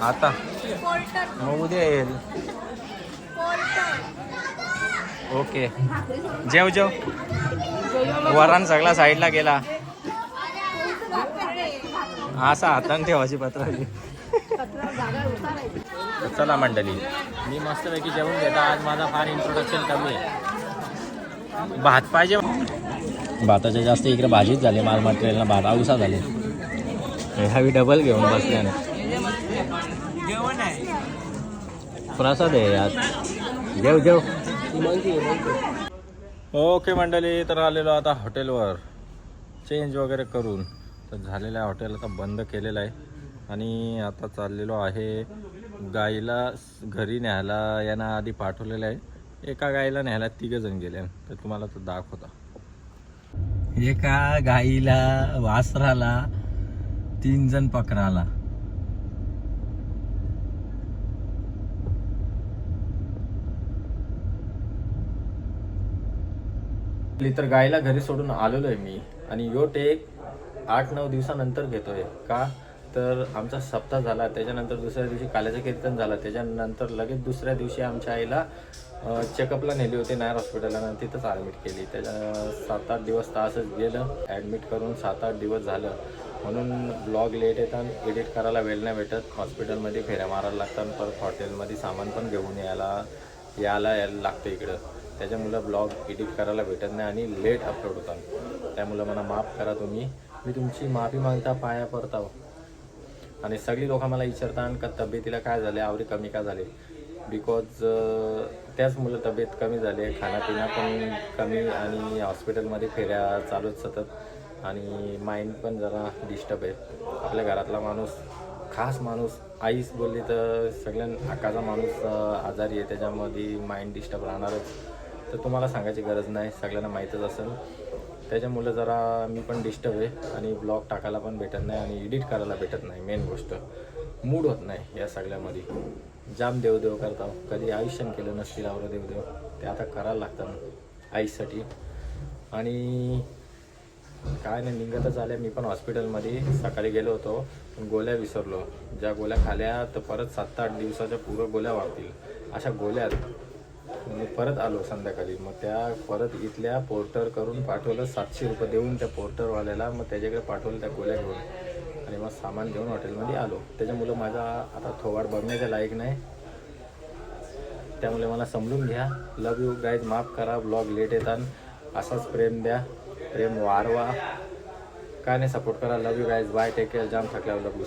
आता मग उद्या येईल. ओके जेव जेव. वरण सगळा साईडला गेला. असा हाताने ठेवायची पत्राची. चला मंडळी, मी मस्तपैकी जेवून घेता. आज माझा फार इंट्रोडक्शन कमी आहे. भात पाहिजे. भाताच्या जास्त इकडे भाजीच झाली. माल मटेरियलला भात आवसा झाले. ह्यावी डबल घेऊन बसले ना. प्रसाद आहे यार. जेव जेव. ओके मंडळी, तर आलेलो आता हॉटेलवर चेंज वगैरे करून. तर झालेलं आहे हॉटेल आता बंद केलेलं आहे. आणि आता चाललेलो आहे गाईला घरी न्यायला. यांना आधी पाठवलेलं आहे. एका गाईला न्यायला 3 जण गेले. तर तुम्हाला तो दाखवता. एका गाईला वासराला 3 जण पकडाला. तर गाईला घरी सोडून आलेलो आहे मी. आणि यो टेक 8-9 दिवसानंतर घेतोय. का तर आमचा सप्ताह झाला, त्याच्यानंतर दुसऱ्या दिवशी काल्याचं कीर्तन झालं, त्याच्यानंतर लगेच दुसऱ्या दिवशी आमच्या आईला चेकअपला नेली होती नायर हॉस्पिटलला. आणि तिथंच ॲडमिट केली. त्याच्या 7-8 दिवस तर असंच गेलं. ॲडमिट करून 7-8 दिवस झालं. म्हणून ब्लॉग लेट येतात, एडिट करायला वेळ नाही भेटत. हॉस्पिटलमध्ये फेऱ्या मारायला लागतात. परत हॉटेलमध्ये सामान पण घेऊन यायला लागतं इकडं. त्याच्यामुळं ब्लॉग एडिट करायला भेटत नाही आणि लेट अपलोड होतात. त्यामुळं मला माफ करा तुम्ही. मी तुमची माफी मागता, पाया पडतो. आणि सगळी लोक मला विचारतात का तब्येतीला काय झाले, आवरी कमी का झाले. बिकॉज त्याच मुलं तब्येत कमी झाली, खाण्यापिणं पण कमी आणि हॉस्पिटलमध्ये फेऱ्या चालूच सतत. आणि माइंड पण जरा डिस्टर्ब आहे. आपल्या घरातला माणूस, खास माणूस, आईच बोलली तर सगळ्या अक्काचा माणूस आजारी आहे. त्याच्यामध्ये माइंड डिस्टर्ब राहणारच. तर तुम्हाला सांगायची गरज नाही, सगळ्यांना माहीतच असेल. त्याच्यामुळं जरा मी पण डिस्टर्ब आहे. आणि ब्लॉग टाकायला पण भेटत नाही आणि एडिट करायला भेटत नाही. मेन गोष्ट मूड होत नाही या सगळ्यामध्ये. जाम देवदेव करता. कधी आयुष्यानं केलं नसतील आवरं देवदेव, ते आता करायला लागतं आईसाठी. आणि काय नाही, निघतच आल्या. मी पण हॉस्पिटलमध्ये सकाळी गेलो होतो, पण गोळ्या विसरलो. ज्या गोळ्या खाल्या तर परत 7-8 दिवसाच्या पुरं गोळ्या वाढतील अशा गोळ्या. मी परत आलो संध्याकाळी. मग त्या परत इथल्या पोर्टर करून पाठवलं. 700 रुपये देऊन त्या पोर्टरवाल्याला. मग त्याच्याकडे पाठवलं त्या गोळ्या घेऊन. आणि मग सामान घेऊन हॉटेलमध्ये आलो. त्याच्यामुळं माझा आता थोवाड बघण्याच्या लायक नाही. त्यामुळे मला समजून घ्या. लव यू गाईज. माफ करा, ब्लॉग लेट येतात. असाच प्रेम द्या, प्रेम वाढवा. काय नाही, सपोर्ट करा. Love you guys. Bye, take care. जाम थकल्यावर लव यू.